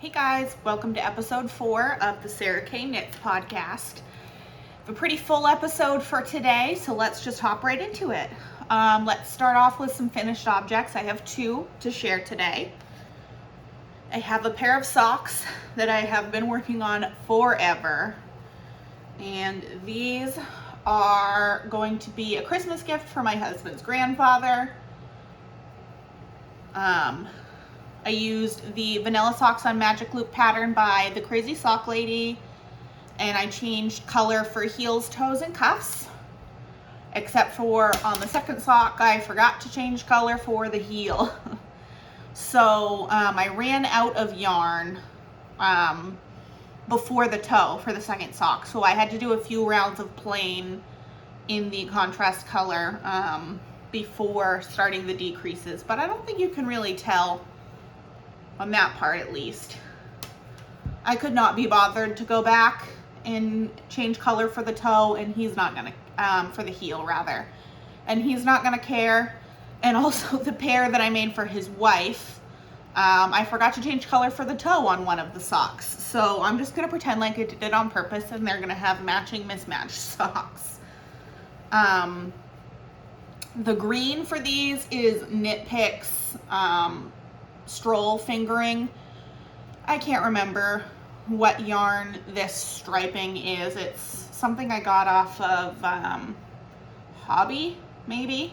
Hey guys, welcome to episode 4 of the Sarahknits podcast. A pretty full episode for today, so let's just hop right into it. Let's start off with some finished objects. I have 2 to share today. I have a pair of socks that I have been working on forever, and these are going to be a Christmas gift for my husband's grandfather. I used the Vanilla Socks on Magic Loop pattern by the Crazy Sock Lady, and I changed color for heels, toes, and cuffs, except for on the second sock I forgot to change color for the heel. So I ran out of yarn before the toe for the second sock, so I had to do a few rounds of plain in the contrast color before starting the decreases, but I don't think you can really tell on that part. At least I could not be bothered to go back and change color for the toe, and he's not gonna for the heel rather, and he's not gonna care. And also the pair that I made for his wife, I forgot to change color for the toe on one of the socks, so I'm just gonna pretend like I did it on purpose, and they're gonna have matching mismatched socks. The green for these is Knit Picks Stroll fingering. I can't remember what yarn this striping is. It's something I got off of Hobby, maybe.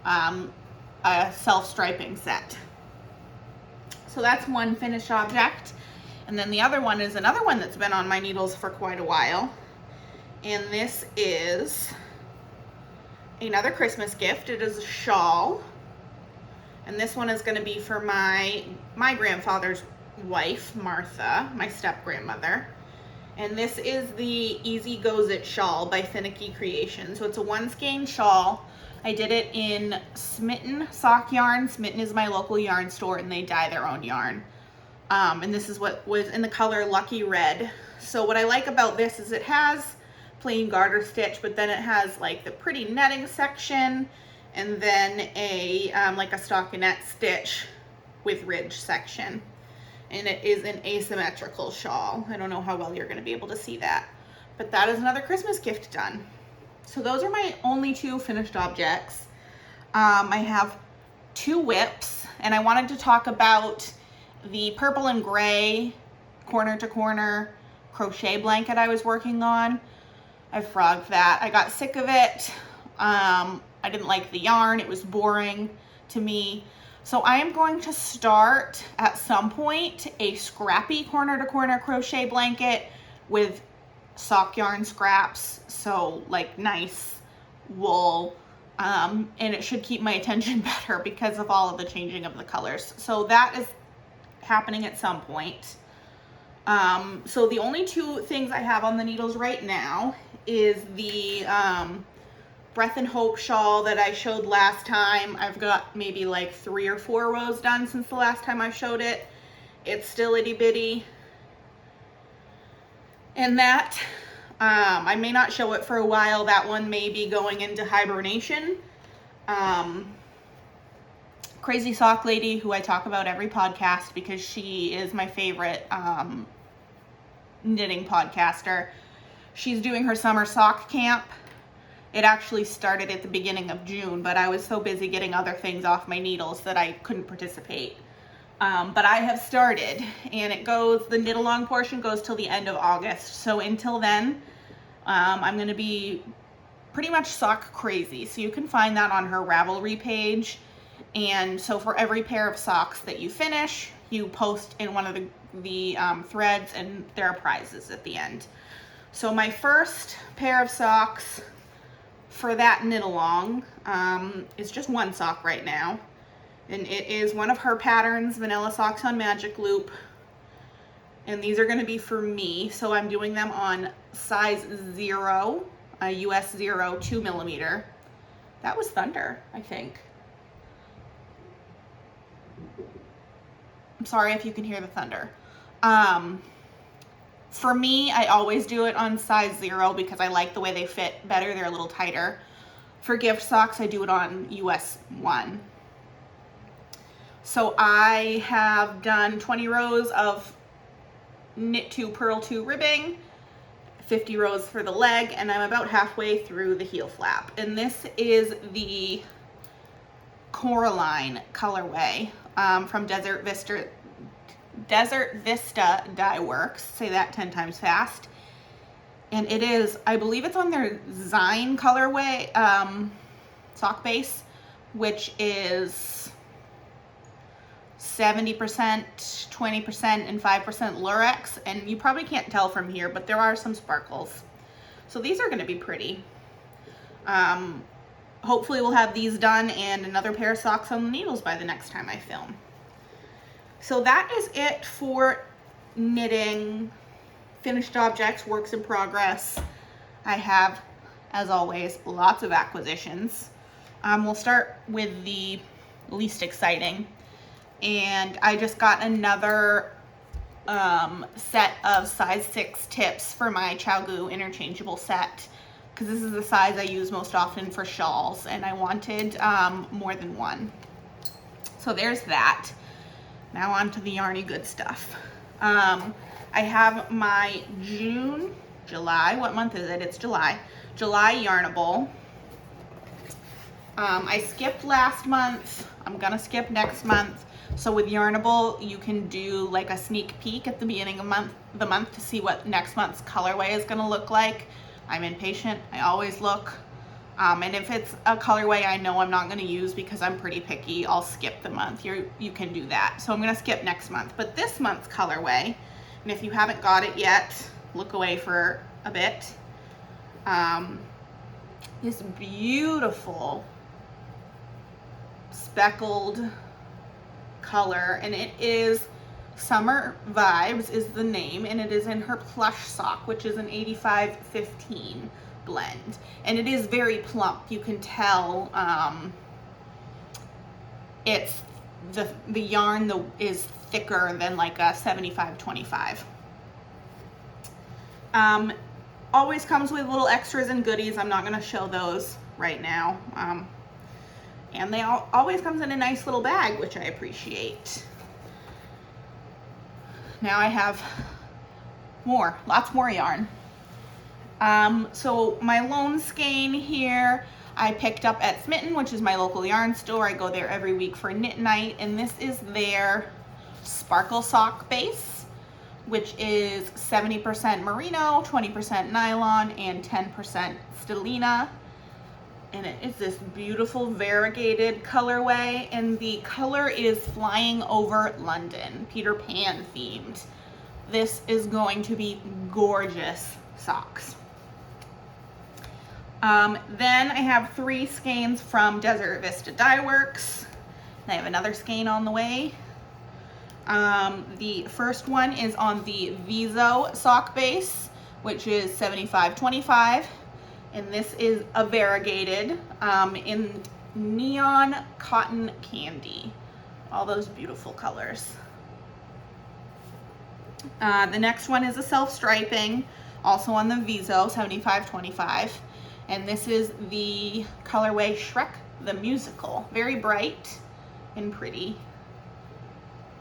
A self-striping set. So that's one finished object. And then the other one is another one that's been on my needles for quite a while. And this is another Christmas gift. It is a shawl. And this one is going to be for my grandfather's wife, Martha, my step-grandmother. And this is the Easy Goes It shawl by Finicky Creations. So it's a one-skein shawl. I did it in Smitten sock yarn. Smitten is my local yarn store, and they dye their own yarn. And this is what was in the color Lucky Red. So what I like about this is it has plain garter stitch, but then it has like the pretty netting section, and then a like a stockinette stitch with ridge section. And it is an asymmetrical shawl. I don't know how well you're going to be able to see that, but that is another Christmas gift done. So those are my only 2 finished objects. I have 2 whips, and I wanted to talk about the purple and gray corner to corner crochet blanket I was working on. I frogged that. I got sick of it. I didn't like the yarn. It was boring to me. So I am going to start at some point a scrappy corner to corner crochet blanket with sock yarn scraps. So like nice wool. And it should keep my attention better because of all of the changing of the colors. So that is happening at some point. So the only 2 things I have on the needles right now is the Breath and Hope shawl that I showed last time. I've got maybe like 3 or 4 rows done since the last time I showed it. It's still itty bitty. And that, I may not show it for a while. That one may be going into hibernation. Crazy Sock Lady, who I talk about every podcast because she is my favorite knitting podcaster. She's doing her summer sock camp. It actually started at the beginning of June, but I was so busy getting other things off my needles that I couldn't participate. But I have started, and the knit along portion goes till the end of August. So until then, I'm going to be pretty much sock crazy. So you can find that on her Ravelry page. And so for every pair of socks that you finish, you post in one of the threads, and there are prizes at the end. So my first pair of socks for that knit along is just one sock right now, and it is one of her patterns, Vanilla Socks on Magic Loop, and these are going to be for me. So I'm doing them on size 0, US 0, 2mm. That was thunder, I think. I'm sorry if you can hear the thunder. For me, I always do it on size 0 because I like the way they fit better. They're a little tighter. For gift socks, I do it on US 1. So I have done 20 rows of knit 2, purl 2 ribbing, 50 rows for the leg, and I'm about halfway through the heel flap. And this is the Coraline colorway from Desert Vista Dye Works. Say that 10 times fast. And it is, I believe it's on their Zine colorway sock base, which is 70%, 20%, and 5% Lurex. And you probably can't tell from here, but there are some sparkles. So these are gonna be pretty. Hopefully we'll have these done and another pair of socks on the needles by the next time I film. So that is it for knitting, finished objects, works in progress. I have, as always, lots of acquisitions. We'll start with the least exciting. And I just got another set of size 6 tips for my ChowGoo interchangeable set, because this is the size I use most often for shawls, and I wanted more than one. So there's that. Now on to the yarny good stuff. I have my July, what month is it? It's July Yarnable. I skipped last month. I'm gonna skip next month. So with Yarnable, you can do like a sneak peek at the beginning of the month to see what next month's colorway is gonna look like. I'm impatient, I always look. And if it's a colorway I know I'm not gonna use because I'm pretty picky, I'll skip the month. You can do that. So I'm gonna skip next month. But this month's colorway, and if you haven't got it yet, look away for a bit. This beautiful speckled color, and it is Summer Vibes is the name, and it is in her plush sock, which is an 85-15 blend, and it is very plump. You can tell it's the yarn is thicker than like a 75-25. Always comes with little extras and goodies. I'm not going to show those right now. And they always comes in a nice little bag, which I appreciate. Now I have lots more yarn. So my lone skein here, I picked up at Smitten, which is my local yarn store. I go there every week for knit night, and this is their sparkle sock base, which is 70% merino, 20% nylon, and 10% stellina. And it is this beautiful variegated colorway, and the color is Flying Over London, Peter Pan themed. This is going to be gorgeous socks. Then I have 3 skeins from Desert Vista Dye Works. I have another skein on the way. The first one is on the Viso sock base, which is 75-25. And this is a variegated in neon cotton candy. All those beautiful colors. The next one is a self-striping, also on the Viso, 75-25. And this is the colorway Shrek the Musical. Very bright and pretty.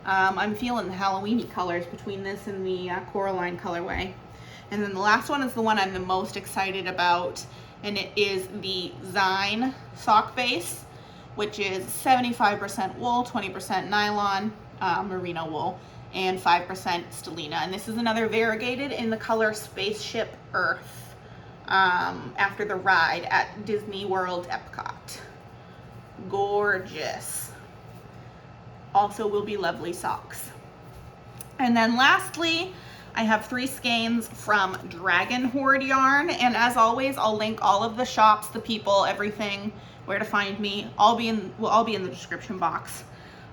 I'm feeling the Halloween-y colors between this and the Coraline colorway. And then the last one is the one I'm the most excited about, and it is the Zine sock base, which is 75% wool, 20% nylon, merino wool, and 5% stellina. And this is another variegated in the color Spaceship Earth, after the ride at Disney World Epcot. Gorgeous. Also will be lovely socks. And then lastly, I have 3 skeins from Dragon Hoard yarn, and as always, I'll link all of the shops, the people, everything, where to find me. Will all be in the description box.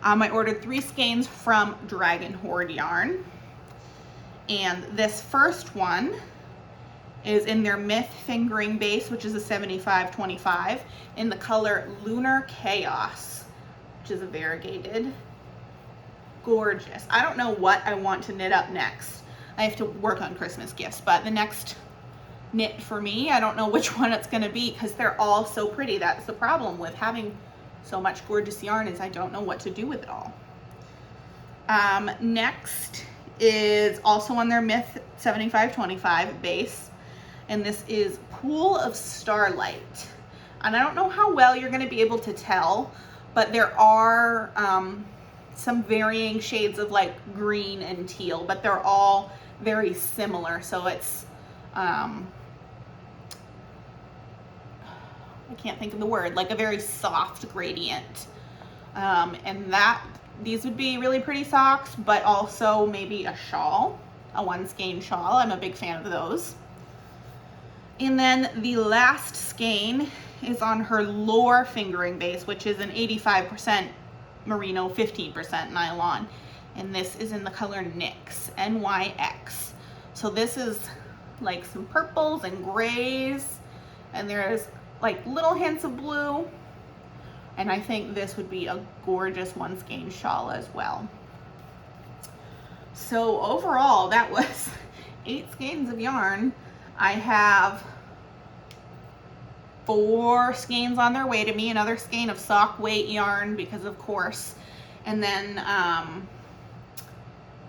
I ordered 3 skeins from Dragon Hoard yarn, and this first one is in their Myth fingering base, which is a 75-25, in the color Lunar Chaos, which is a variegated. Gorgeous. I don't know what I want to knit up next. I have to work on Christmas gifts, but the next knit for me, I don't know which one it's going to be because they're all so pretty. That's the problem with having So much gorgeous yarn is I don't know what to do with it all. Next is also on their Myth 7525 base, and this is Pool of Starlight. And I don't know how well you're going to be able to tell, but there are some varying shades of like green and teal, but they're all very similar. So it's I can't think of the word, like a very soft gradient. And these would be really pretty socks, but also maybe a shawl, a one skein shawl. I'm a big fan of those. And then the last skein is on her Lore fingering base, which is an 85% merino, 15% nylon. And this is in the color NYX, N-Y-X. So this is like some purples and grays, and there's like little hints of blue. And I think this would be a gorgeous one skein shawl as well. So overall, that was 8 skeins of yarn. I have 4 skeins on their way to me, another skein of sock weight yarn because of course. And then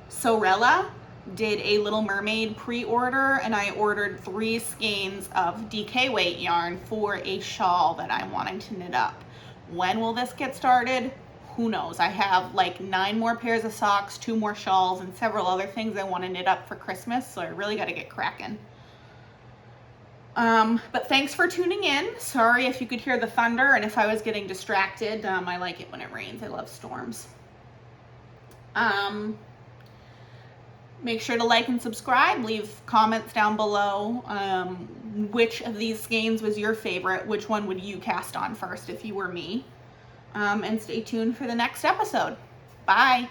Sorella did a Little Mermaid pre-order, and I ordered 3 skeins of DK weight yarn for a shawl that I'm wanting to knit up. When will this get started? Who knows? I have like 9 more pairs of socks, 2 more shawls, and several other things I want to knit up for Christmas, so I really got to get cracking. But thanks for tuning in. Sorry if you could hear the thunder and if I was getting distracted. I like it when it rains. I love storms. Make sure to like and subscribe. Leave comments down below. Which of these skeins was your favorite? Which one would you cast on first if you were me? And stay tuned for the next episode. Bye.